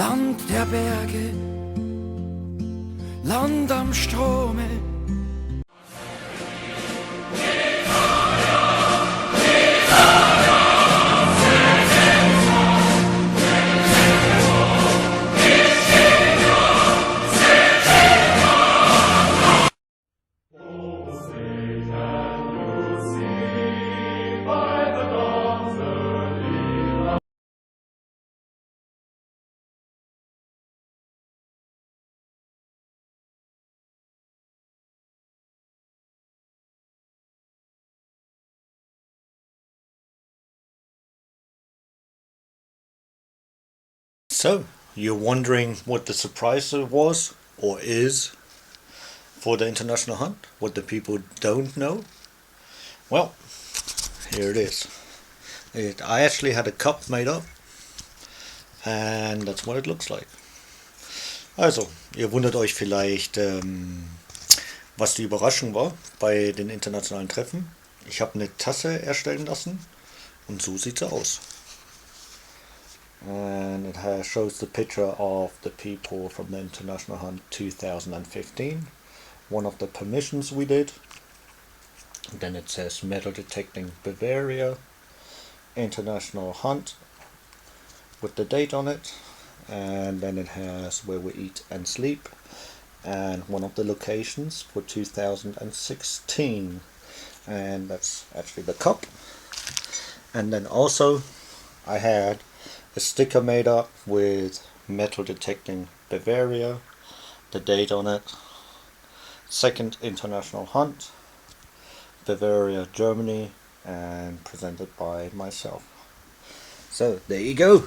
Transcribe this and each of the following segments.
Land der Berge, Land am Strome. So, you're wondering what the surprise was or is for the international hunt? What the people don't know? Well, here it is. I actually had a cup made up and that's what it looks like. Also, ihr wundert euch vielleicht, was die Überraschung war bei den internationalen Treffen. Ich habe eine Tasse erstellen lassen und so sieht sie aus. And it shows the picture of the people from the International Hunt 2015, one of the permissions we did. And then it says metal detecting Bavaria, International Hunt with the date on it, and then it has where we eat and sleep and one of the locations for 2016, and that's actually the cup. And then also I had a sticker made up with metal detecting Bavaria, the date on it, second international hunt, Bavaria, Germany, and presented by myself. So there you go.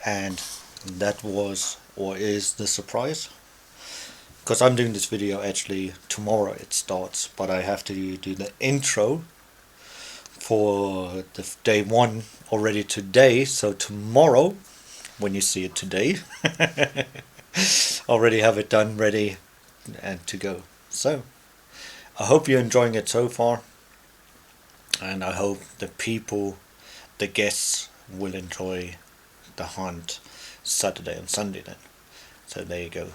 And that was or is the surprise, because I'm doing this video actually tomorrow it starts, but I have to do the intro for the day one already today, so tomorrow when you see it today already have it done, ready and to go. So I hope you're enjoying it so far, and I hope the people, the guests, will enjoy the hunt Saturday and Sunday then. So there you go.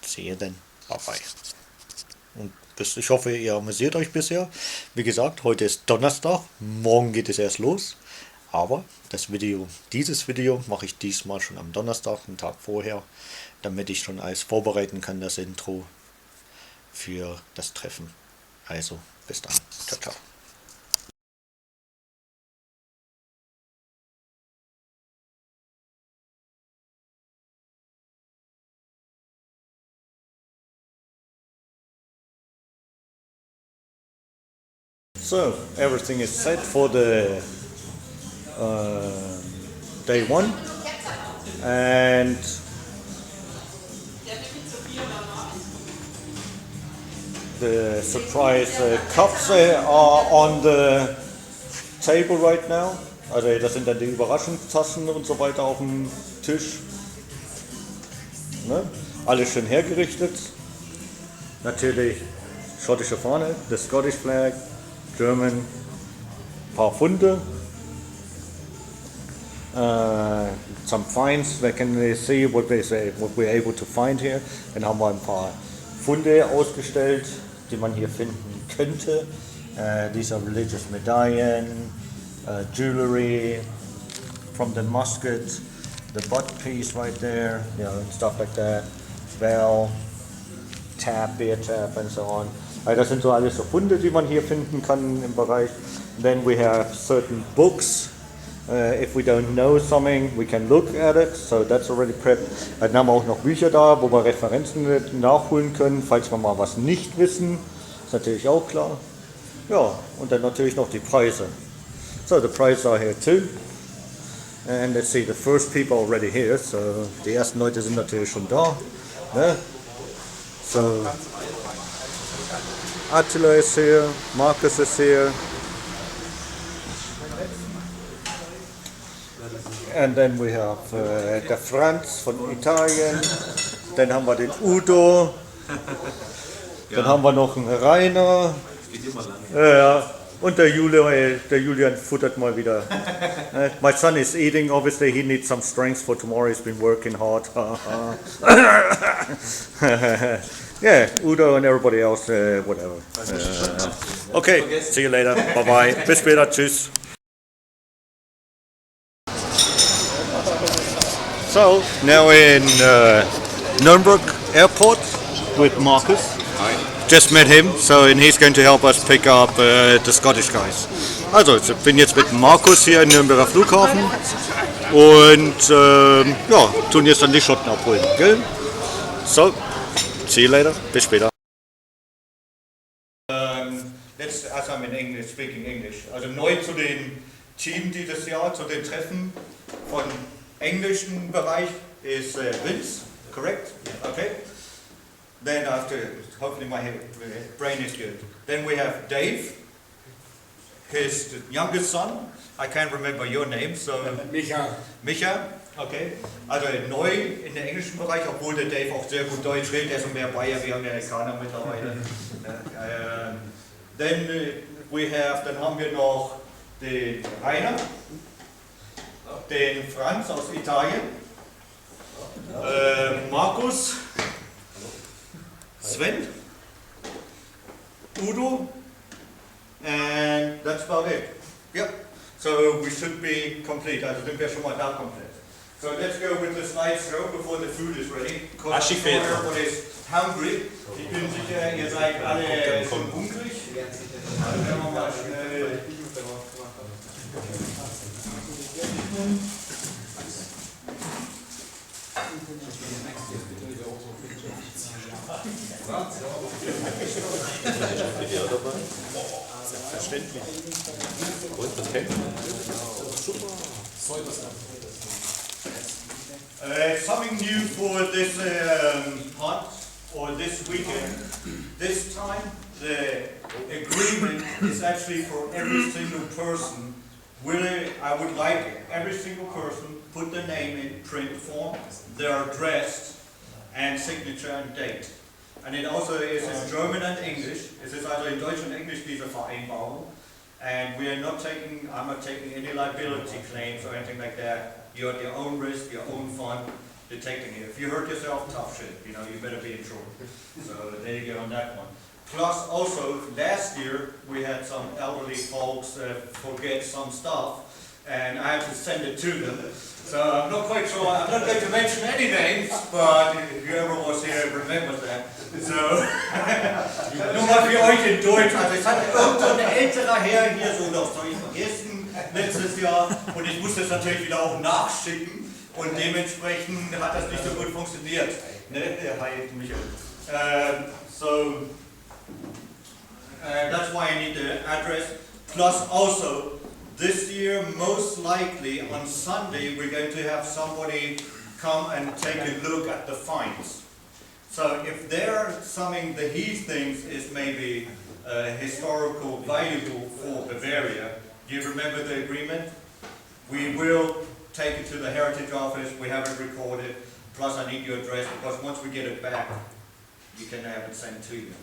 See you then. Bye bye. Und ich hoffe, ihr amüsiert euch bisher. Wie gesagt, heute ist Donnerstag, morgen geht es erst los. Aber dieses Video mache ich diesmal schon am Donnerstag, einen Tag vorher, damit ich schon alles vorbereiten kann, das Intro für das Treffen. Also, bis dann. Ciao, ciao. So, everything is set for the day one, and the surprise cups are on the table right now. Also das sind dann die Überraschungstassen und so weiter auf dem Tisch. Ne? Alles schön hergerichtet. Natürlich schottische Fahne, the Scottish flag, German, paar Funde. Some finds, they can see what we're able to find here. Dann haben wir ein paar Funde ausgestellt, die man hier finden könnte. These are religious medallion, jewelry from the musket, the butt piece right there, you know, and stuff like that, bell, tap, beer tap and so on. Das sind so alles so Funde, die man hier finden kann im Bereich. Then we have certain books. If we don't know something, we can look at it, so that's already prepped. Dann haben wir auch noch Bücher da, wo wir Referenzen nachholen können, falls wir mal was nicht wissen. Ist natürlich auch klar. Ja, und dann natürlich noch die Preise. So the prices are here too. And let's see, the first people already here, so die ersten Leute sind natürlich schon da. Ne? So Attila is here, Marcus is here. And then we have der Franz von Italien. Dann haben wir den Udo. Dann haben wir noch einen Rainer. Ja, Und der Julian futtert mal wieder. My son is eating, obviously he needs some strength for tomorrow, he's been working hard. Yeah, Udo and everybody else, whatever. Okay, see you later, bye bye. Bis später, tschüss. So, now in Nuremberg Airport with Marcus. Just met him, so and he's going to help us pick up the Scottish guys. Also, ich bin jetzt mit Markus hier im Nürnberger Flughafen und ja, tun jetzt dann die Schotten abholen, gell? So, see you later, bis später. Jetzt, also I'm in English, speaking English. Also neu zu dem Team dieses Jahr, zu den Treffen von englischen Bereich ist Vince, correct? Okay. Then after, hopefully my brain is good. Then we have Dave, his youngest son. I can't remember your name, so... Micha, okay. Also neu in der englischen Bereich, obwohl der Dave auch sehr gut Deutsch redet, der ist mehr Bayer wie Amerikaner mittlerweile. Then dann haben wir noch den Rainer, den Franz aus Italien, Markus, Sven, Udo, and that's about it. Yep. So we should be complete. Also sind wir schon mal da komplett. So let's go with the slideshow before the food is ready. Because everyone is hungry. Ich bin sicher, ihr seid alle schon hungrig. Also wenn wir mal schnell. Selbstverständlich. Und das kennt man. Super. Something new for this hunt or this weekend. This time the agreement is actually for every single person. I would like every single person put their name in print form, their address and signature and date. And it also is in German and English. Es ist also in Deutsch und Englisch diese Vereinbarung. And I'm not taking any liability claims or anything like that. You're at your own risk, your own fun, detecting it. If you hurt yourself, tough shit. You better be in trouble. So there you go on that one. Plus also, last year we had some elderly folks forget some stuff and I had to send it to them. So I'm not quite sure, I'm not going to mention any names, but whoever was here remembers that. So, nur mal für euch in Deutsch, also es hat irgendein älterer Herr hier so noch vergessen letztes Jahr und ich musste es natürlich wieder auch nachschicken und dementsprechend hat das nicht so gut funktioniert. Ne? Hi Michael. So, that's why I need the address. Plus also, this year, most likely on Sunday, we're going to have somebody come and take a look at the finds. So if something that he thinks is maybe historical valuable for Bavaria, do you remember the agreement? We will take it to the Heritage Office, we have it recorded, plus I need your address because once we get it back, you can have it sent to you.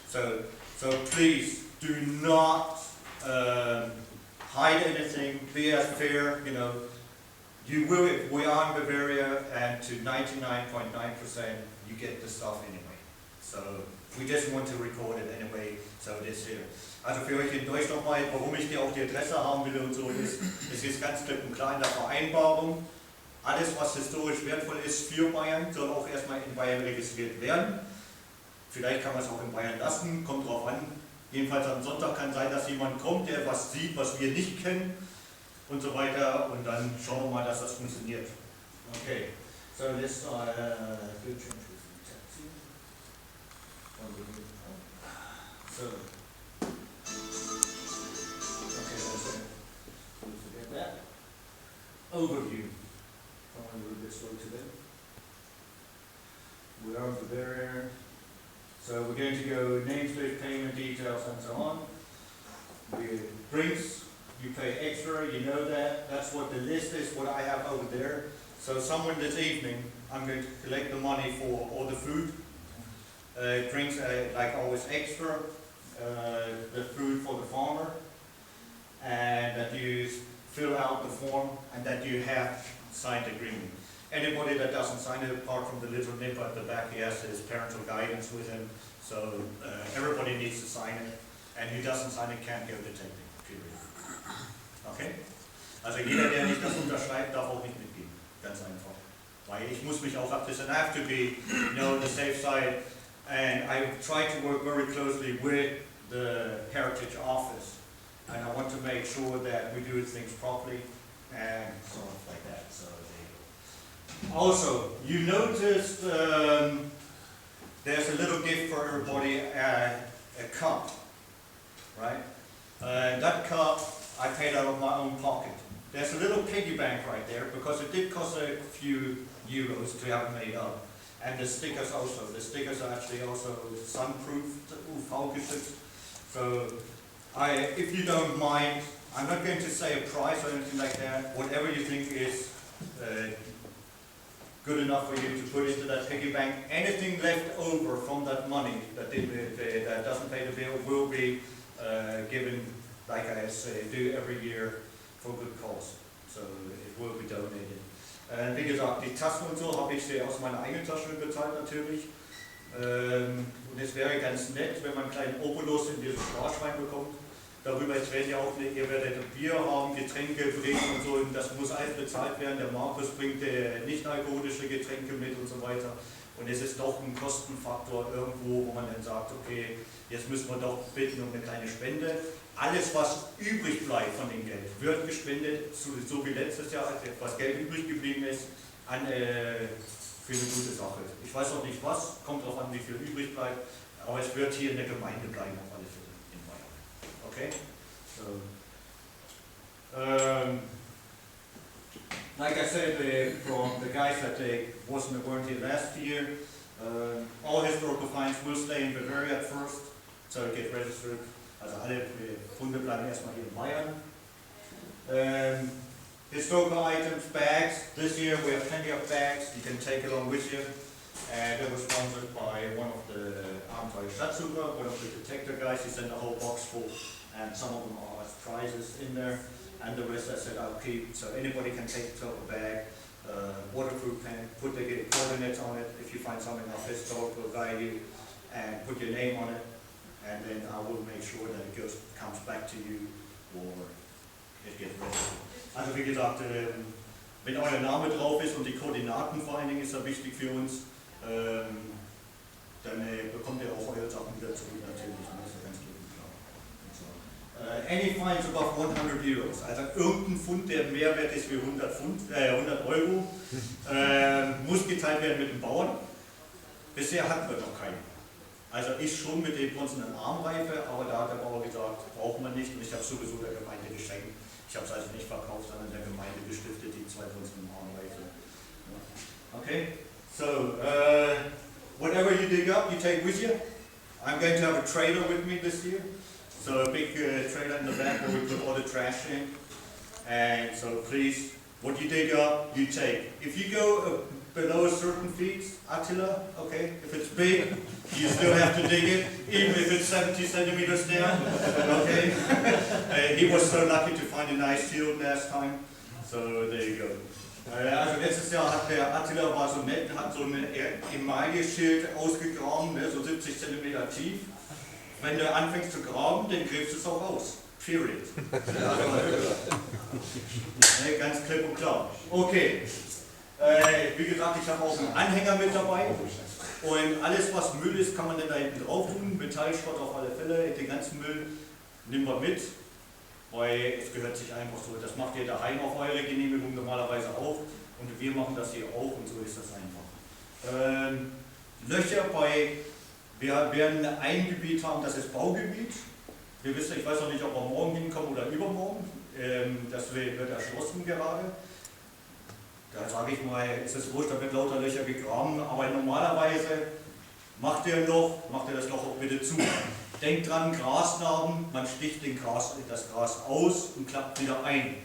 So please do not hide anything, be as fair, you will, if we are in Bavaria, and to 99.9% you get the stuff anyway. So we just want to record it anyway, so it is here. Also für euch in Deutsch nochmal, warum ich hier auch die Adresse haben will und so ist, es ist ganz klipp und klar in der Vereinbarung. Alles, was historisch wertvoll ist für Bayern, soll auch erstmal in Bayern registriert werden. Vielleicht kann man es auch in Bayern lassen, kommt drauf an. Jedenfalls am Sonntag kann sein, dass jemand kommt, der was sieht, was wir nicht kennen und so weiter. Und dann schauen wir mal, dass das funktioniert. Okay, so let's so, okay, that's it. Forget that. Overview. Come on, a little bit slow today. We are the barrier. So we're going to go name, split, payment details, and so on. Drinks, you pay extra, you know that. That's what the list is, what I have over there. So somewhere this evening, I'm going to collect the money for all the food. Drinks, like always, extra. The food for the farmer. and that you fill out the form, and that you have signed agreement. Anybody that doesn't sign it, apart from the little nipper at the back, he has his parental guidance with him, so everybody needs to sign it, and who doesn't sign it can't go to technical, period. Okay? Also jeder, der nicht das unterschreibt, darf auch nicht mitgehen. Ganz einfach. Weil ich muss mich auch absichern. I have to be, on the safe side, and I try to work very closely with the Heritage Office, and I want to make sure that we do things properly, and sort of like that. So there you go. Also, you noticed there's a little gift for everybody, a cup, right? That cup I paid out of my own pocket. There's a little piggy bank right there, because it did cost a few euros to have made up. And the stickers also. The stickers are actually also sun-proofed, UV-geschützt. So, if you don't mind, I'm not going to say a price or anything like that. Whatever you think is good enough for you to put into that piggy bank. Anything left over from that money that doesn't pay the bill will be given, like I say, do every year for good cause. So it will be donated. Wie gesagt, die Tassen und so habe ich sie aus meiner eigenen Tasche bezahlt natürlich. Und es wäre ganz nett, wenn man einen kleinen Obolus in dieses Sparschwein bekommt. Darüber jetzt werden ja auch, ihr werdet Bier haben, Getränke bringen und so, und das muss alles bezahlt werden. Der Markus bringt nicht alkoholische Getränke mit und so weiter. Und es ist doch ein Kostenfaktor irgendwo, wo man dann sagt, okay, jetzt müssen wir doch bitten um eine kleine Spende. Alles, was übrig bleibt von dem Geld, wird gespendet, so wie letztes Jahr, was Geld übrig geblieben ist, für eine gute Sache. Ich weiß noch nicht was, kommt darauf an, wie viel übrig bleibt, aber es wird hier in der Gemeinde bleiben, auf alle Fälle in Bayern. Okay? So. Like I said, from the guys that weren't here last year, all historical finds will stay in Bavaria at first, so get registered. Also alle Funde bleiben erstmal hier in Bayern. Historical items, bags. This year we have plenty of bags you can take along with you. They were sponsored by one of the Abenteuer Schatzsucher, one of the detector guys. He sent a whole box full, and some of them are as prizes in there. And the rest I said I'll keep, so anybody can take a bag, waterproof pen, put the coordinates on it if you find something of historical value, and put your name on it, and then I will make sure that it comes back to you, or it gets registered. Also wie gesagt, wenn euer Name drauf ist und die Koordinaten vor allen Dingen ist da wichtig für uns, dann bekommt ihr auch eure Sachen wieder zurück natürlich, das ist ganz klar. Any fines above 100 euros, also irgendein Pfund, der mehr wert ist wie 100 Euro, muss geteilt werden mit dem Bauern. Bisher hatten wir noch keinen. Also ich schon mit den bronzenen Armreife, aber da hat der Bauer gesagt, braucht man nicht, und ich habe sowieso der Gemeinde geschenkt. Ich habe es also nicht verkauft, sondern der Gemeinde gestiftet, die 2 bronzenen Armreife. Okay, so whatever you dig up, you take with you. I'm going to have a trailer with me this year. So a big trailer in the back where we put all the trash in. And so please, what you dig up, you take. If you go below a certain feet, Attila, okay, if it's big, you still have to dig it, even if it's 70 centimeters down, okay. He was so lucky to find a nice shield last time, so there you go. Also letztes Jahr hat der Attila war so nett, hat so ein Emaille-Schild ausgegraben, ne, so 70 Zentimeter tief. Wenn du anfängst zu graben, dann gräbst du es auch raus. Period. Ne, ganz klipp und klar. Okay. Wie gesagt, ich habe auch einen Anhänger mit dabei. Und alles, was Müll ist, kann man dann da hinten drauf tun. Metallschrott auf alle Fälle. Den ganzen Müll nehmen wir mit. Weil es gehört sich einfach so. Das macht ihr daheim auf eure Genehmigung normalerweise auch. Und wir machen das hier auch, und so ist das einfach. Löcher bei. Wir werden ein Gebiet haben, das ist Baugebiet. Wir wissen, ich weiß noch nicht, ob wir morgen hinkommen oder übermorgen. Das wird erschlossen gerade. Da sage ich mal, ist es wurscht, da wird lauter Löcher gegraben. Aber normalerweise macht ihr das Loch auch bitte zu. Denkt dran, Grasnarben, man sticht das Gras aus und klappt wieder ein.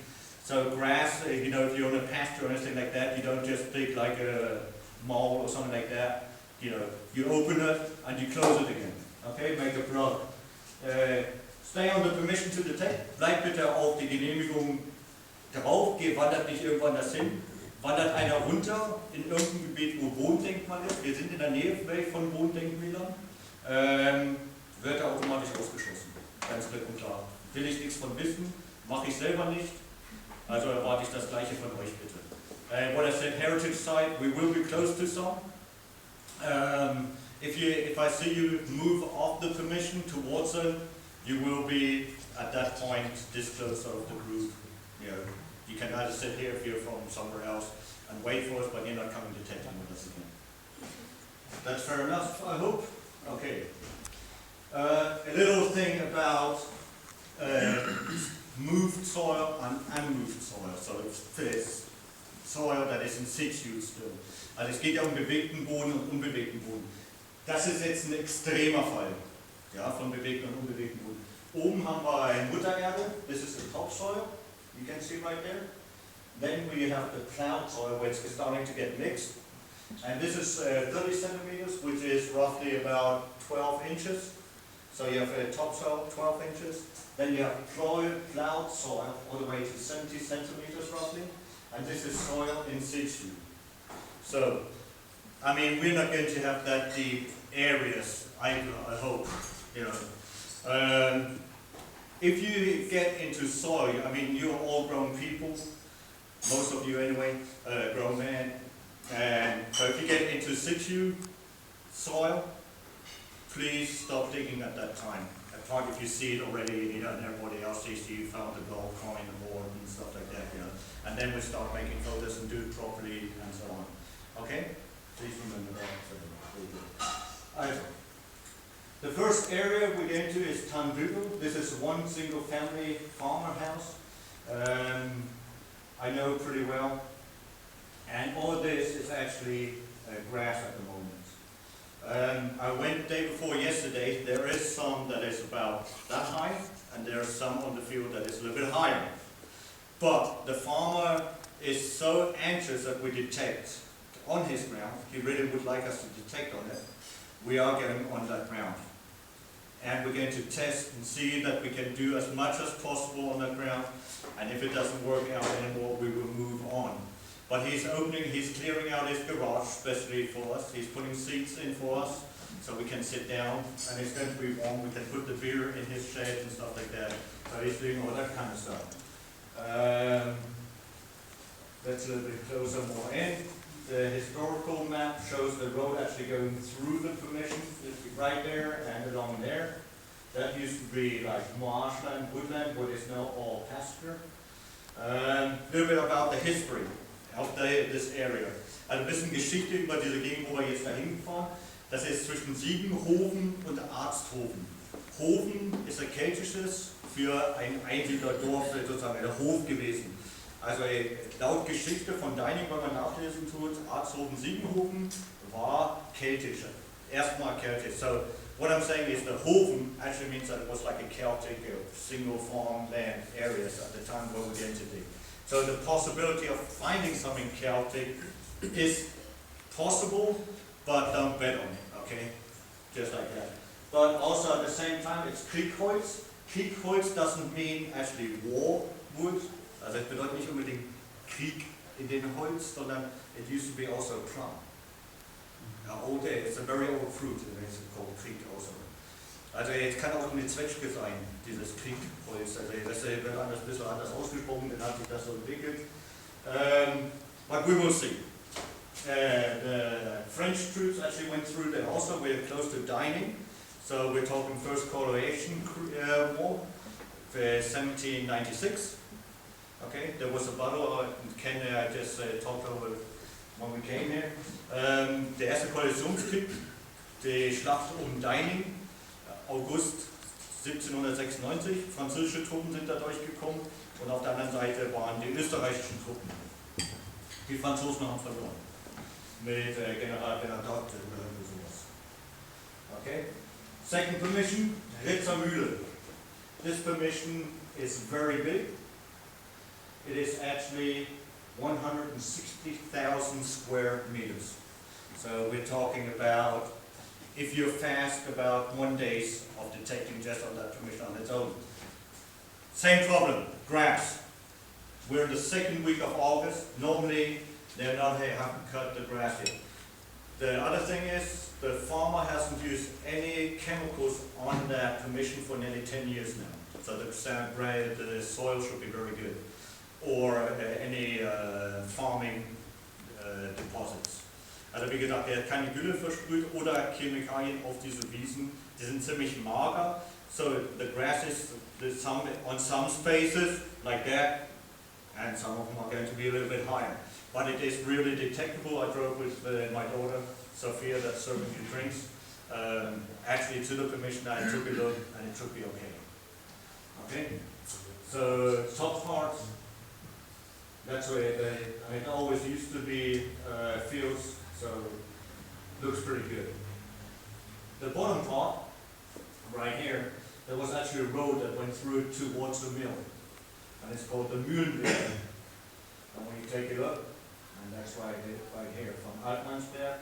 So grass, if you're on a pasture or anything like that, you don't just dig like a mall or something like that. You open it and you close it again. Okay, make a plug. Stay on the permission to detect. Bleibt bitte auf die Genehmigung drauf. Wandert nicht irgendwann das hin. Wandert einer runter in irgendein Gebiet, wo Wohndenkmal ist. Wir sind in der Nähe von Wohndenkmälern. Wird er automatisch ausgeschlossen. Ganz klipp und klar. Will ich nichts von wissen. Mache ich selber nicht. Also erwarte ich das Gleiche von euch bitte. What I said, heritage site, we will be close to some. If I see you move off the permission towards them, you will be at that point disclosed of the group. You know, you can either sit here if you're from somewhere else and wait for us, but you're not coming to take time with us again. That's fair enough, I hope. Okay. A little thing about moved soil and unmoved soil. So it's soil that is in situ still. Also es geht ja um bewegten Boden und unbewegten Boden. Das ist jetzt ein extremer Fall, ja, von bewegten und unbewegten Boden. Oben haben wir eine Muttererde. This is the topsoil. You can see right there. Then we have the cloud soil, where it's starting to get mixed. And this is 30 centimeters, which is roughly about 12 inches. So you have topsoil, 12 inches. Then you have cloud soil, all the way to 70 centimeters roughly. And this is soil in situ. So, I mean, we're not going to have that deep areas, I hope, you know. If you get into soil, I mean, you're all grown people, most of you anyway, grown men, and so if you get into situ soil, please stop digging at that time. Apart if you see it already, you know, and everybody else sees you found the gold coin and board and stuff like that, you know. And then we start making photos and do it properly and so on. Okay? Please remember that. The first area we get into is Tandübel. This is one single family farmer house. I know pretty well. And all this is actually grass at the moment. I went day before yesterday. There is some that is about that high, and there is some on the field that is a little bit higher. But the farmer is so anxious that we detect on his ground. He really would like us to detect on it. We are going on that ground. And we're going to test and see that we can do as much as possible on that ground. And if it doesn't work out anymore, we will move on. But he's clearing out his garage, especially for us. He's putting seats in for us, so we can sit down, and it's going to be warm. We can put the beer in his shed and stuff like that. So he's doing all that kind of stuff. That's a little bit closer, more in. The historical map shows the road actually going through the permission, right there and along there. That used to be like marshland, woodland, what is now all pasture. A little bit about the history of this area. Also ein bisschen Geschichte über diese Gegend, wo wir jetzt dahin fahren. Das ist zwischen Siebenhofen und Arzthofen. Hofen ist ein keltisches für ein Einsiedlerdorf, sozusagen ein Hof gewesen. Also laut Geschichte von Deining, wenn man nachlesen tut, Arzthofen, Siebenhofen war keltisch. Erstmal keltisch. So what I'm saying is the Hofen actually means that it was like a Celtic single farm land areas at the time where we get to dig. So the possibility of finding something Celtic is possible, but don't bet on it, okay? Just like that. But also at the same time, it's Kriegholz. Kriegholz doesn't mean actually war wood. Also es bedeutet nicht unbedingt Krieg in den Holz, sondern it used to be also plum. It's a very old fruit, it's called Krieg also. Also jetzt kann auch eine Zwetschge sein, dieses Kriegholz. Also das wird ein bisschen anders ausgesprochen, dann hat sich das so entwickelt. But we will see. The French troops actually went through there also. We're close to Dining. So we're talking First Coalition War, 1796. Okay, there was a battle, Ken just talked over when we came here. Der erste Koalitionskrieg, die Schlacht um Dining, August 1796. Französische Truppen sind da durchgekommen und auf der anderen Seite waren die österreichischen Truppen. Die Franzosen haben verloren. Mit General Bernadotte oder sowas. Okay. Second permission, Ritzermühle. This permission is very big. It is actually 160,000 square meters. So we're talking about if you're fast about 1 day of detecting just on that permission on its own. Same problem, grass. We're in the second week of August. Normally, they haven't cut the grass yet. The other thing is, the farmer hasn't used any chemicals on that permission for nearly 10 years now. So the soil should be very good. Or any farming deposits. Also wie gesagt, er hat keine Gülle versprüht oder Chemikalien auf diese Wiesen. Die sind ziemlich mager. So the grass is on some spaces like that, and some of them are going to be a little bit higher. But it is really detectable. I drove with my daughter, Sophia, that's serving you drinks. Actually to the permission, I took a look and it should be okay. Okay? So top part, that's where it always used to be fields, so looks pretty good. The bottom part, right here, there was actually a road that went through towards the mill, and it's called the Mühlenweg. And when you take it up, and that's why I did it right here, from Altmannsberg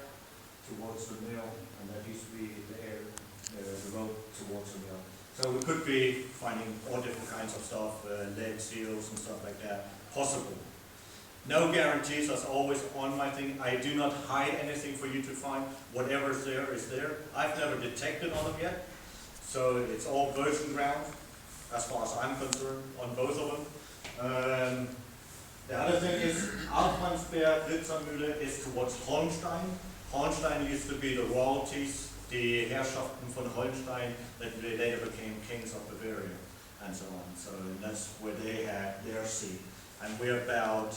towards the mill, and that used to be the road towards the mill. So we could be finding all different kinds of stuff, lead seals and stuff like that, possible. No guarantees, that's always on my thing. I do not hide anything for you to find. Whatever's there is there. I've never detected on them yet. So it's all virgin ground, as far as I'm concerned, on both of them. The other thing is, Altmannsberg, Ritzermühle is towards Holstein. Holstein used to be the royalties, die Herrschaften von Holstein that later became kings of Bavaria, and so on. So that's where they had their seat. And we're about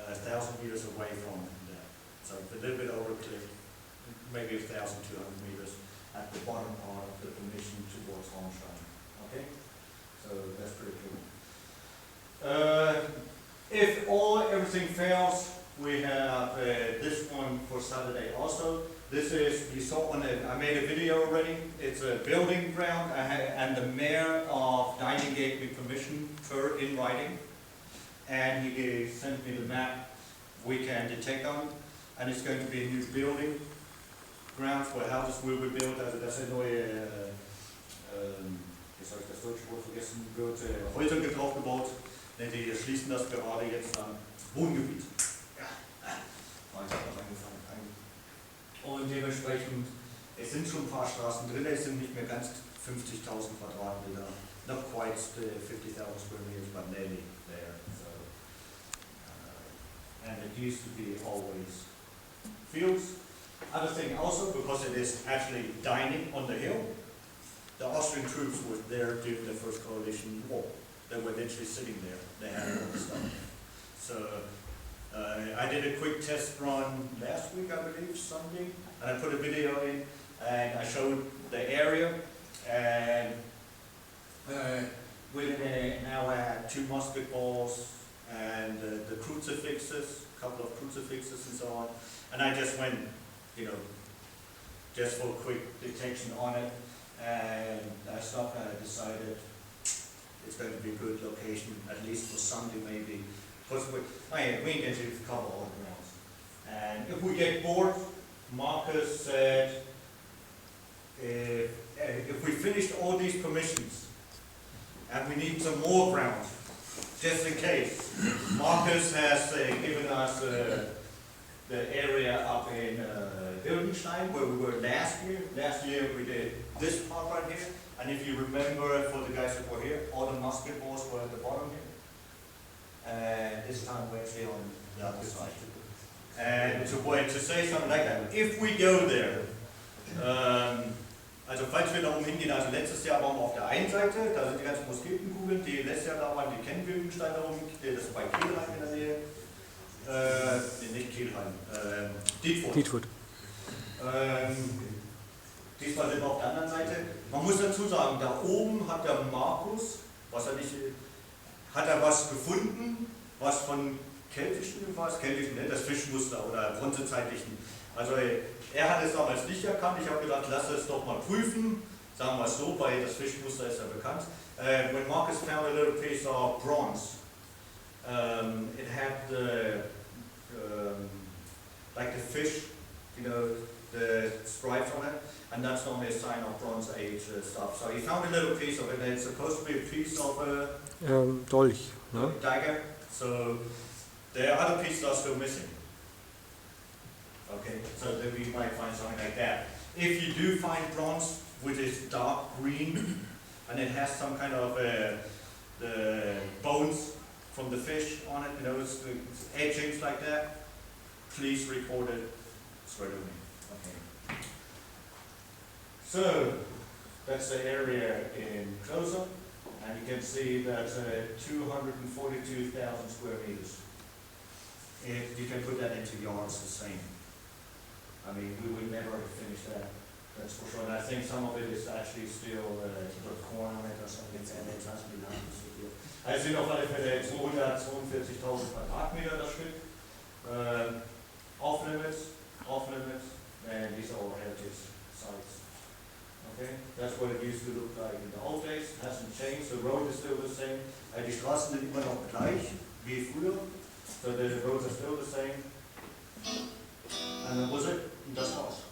1,000 meters away from that. So a little bit over cliff, maybe 1,200 meters at the bottom part of the permission towards Holstein. Okay? So that's pretty cool. If everything fails, we have this one for Saturday also. This is, you saw on it, I made a video already. It's a building ground, and the mayor of Dining gave me permission for in writing. And he sent me the map we can detect on, and it's going to be a new building grounds where houses will be built. Also das ist eine neue, jetzt habe ich das deutsche Wort vergessen, wird Häuser drauf gebaut. Die schließen das gerade jetzt an Wohngebiet. Ja, ich habe noch angefangen. Und dementsprechend, es sind schon ein paar Straßen drin, es sind nicht mehr ganz 50.000 Quadratmeter, not quite 50,000 square meters, but nearly there. So, and it used to be always fields. Other thing also, because it is actually dining on the hill, the Austrian troops were there during the first coalition war. They were literally sitting there. They had all the stuff. So I did a quick test run last week, I believe, Sunday, and I put a video in, and I showed the area, and now I had 2 musket balls and the crucifixes, a couple of crucifixes and so on, and I just went, just for quick detection on it, and I stopped and I decided it's going to be a good location, at least for Sunday maybe, because we intend to cover all the grounds. And if we get bored, Marcus said, if we finished all these permissions, and we need some more ground, just in case, Marcus has given us the area up in Wildenstein, where we were last year. Last year we did this part right here, and if you remember, for the guys that were here, all the musket balls were at the bottom here. And this time we're actually on the other side. And to say something like that, if we go there, also falls wir da oben hingehen, also letztes Jahr waren wir auf der einen Seite, da sind die ganzen Musketenkugeln, die letztes Jahr da waren, die kennen Wildenstein da oben, das ist bei Kielheim in der Nähe. Nicht Kielheim, Dietfurt. Diesmal sind wir auf der anderen Seite. Man muss dazu sagen, da oben hat der Markus, hat er was gefunden, was von keltischen war, das Fischmuster oder bronzezeitlichen. Also er hat es damals nicht erkannt, ich habe gedacht, lass es doch mal prüfen, sagen wir es so, weil das Fischmuster ist ja bekannt. When Marcus found a little piece of bronze, it had the, like the fish, the stripes on it, and that's normally a sign of Bronze Age stuff. So he found a little piece of it, and it's supposed to be a piece of Dolch, no? dagger. So the other pieces are still missing. Okay, so then we might find something like that. If you do find bronze which is dark green and it has some kind of the bones from the fish on it, it's etchings like that, please record it straight away. Okay. So that's the area in close-up, and you can see that's 242,000 square meters. If you can put that into yards, the same. I mean, we would never finish that, that's for sure. And I think some of it is actually still corn on it or something. Also sind auf alle Fälle 242.000 Quadratmeter das Stück. Off limits, and these are all heritage sites. Okay, that's what it used to look like in the old days. It hasn't changed. The road is still the same. Die Straßen sind immer noch gleich wie früher. So the roads are still the same. And that was it. Das war's.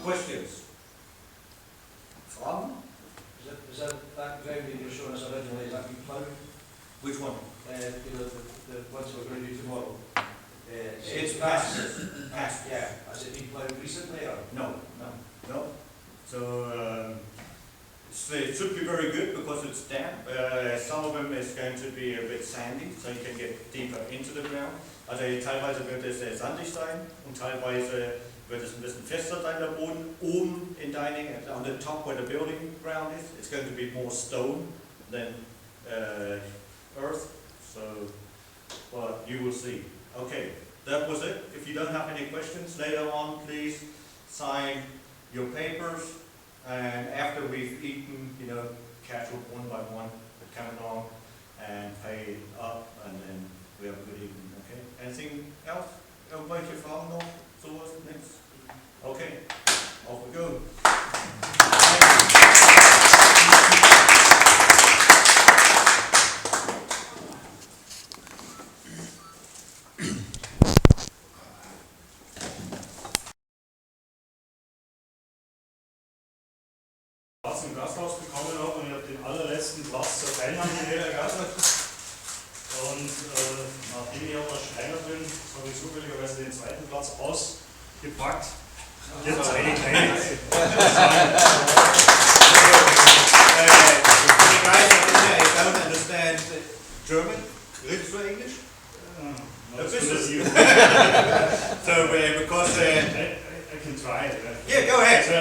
Questions? Fragen? Is that ground that you were showing us originally, is that been ploughed? Which one? The ones we're going to do tomorrow. It's past. Yeah. Has it been ploughed recently or? No. So it should be very good because it's damp. Some of them is going to be a bit sandy, so you can get deeper into the ground. Also teilweise wird es sandig sein und teilweise wird es ein bisschen fester sein, der Boden. Oben in dining, on the top where the building ground is, it's going to be more stone than earth. So, but you will see. Okay, that was it. If you don't have any questions later on, please sign your papers. And after we've eaten, catch up one by one, count on, and pay it up, and then we have a good evening. Okay. Anything else? Irgendwelche Fragen noch? Sowas? Nichts? Okay. Off we go. Im Gasthaus bekommen habe und ich habe den allerletzten Platz zur Teilnahme ergattert. Und nachdem ich aber Schreiner bin, habe ich zufälligerweise den zweiten Platz ausgepackt. Jetzt eine kleine. Guys, I don't understand German. Redest du English? Not as good as you. So, because I can try it. yeah, go ahead. So,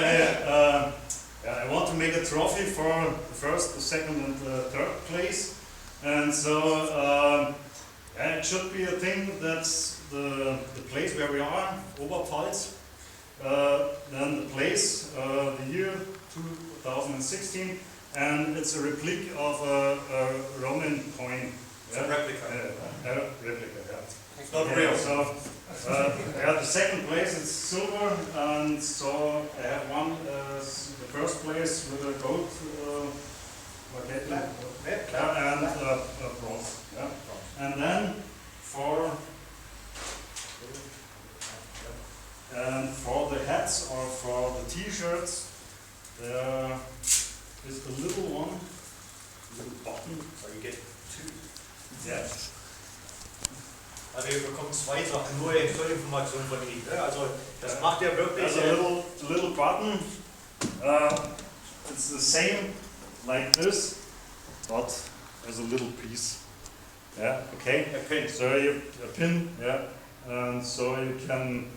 I want to make a trophy for the first, the second, and the third place, and so it should be a thing that's the place where we are, Oberpfalz, then the place, the year 2016, and it's a replica of a Roman coin. It's a replica. Replica, yeah. It's not real. So, the second place is silver, and so I have won the first place with a gold and bronze. Yeah. And then for the hats or for the T-shirts, there is a little one, little button. So you get two. Yeah. Also ihr bekommt zwei Sachen, nur Informationen von ihm. Also das macht er wirklich. There's a little button. It's the same like this, but there's a little piece. Yeah. Okay. A pin. So you a pin. Yeah. And so you can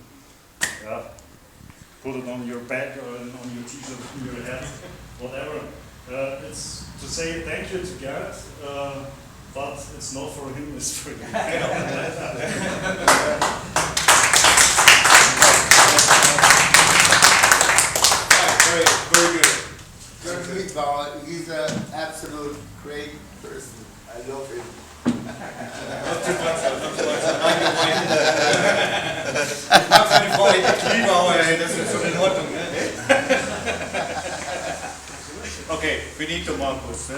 put it on your back or on your t-shirt, on your head, whatever. It's to say thank you to Gerd. But it's not for him, it's for you. Very good. Gerd, he's an absolute great person. I love him. Not too much, not too much. Ich mag seine Frau echt lieber, aber das ist schon in Ordnung. Ne? Okay, finito Markus.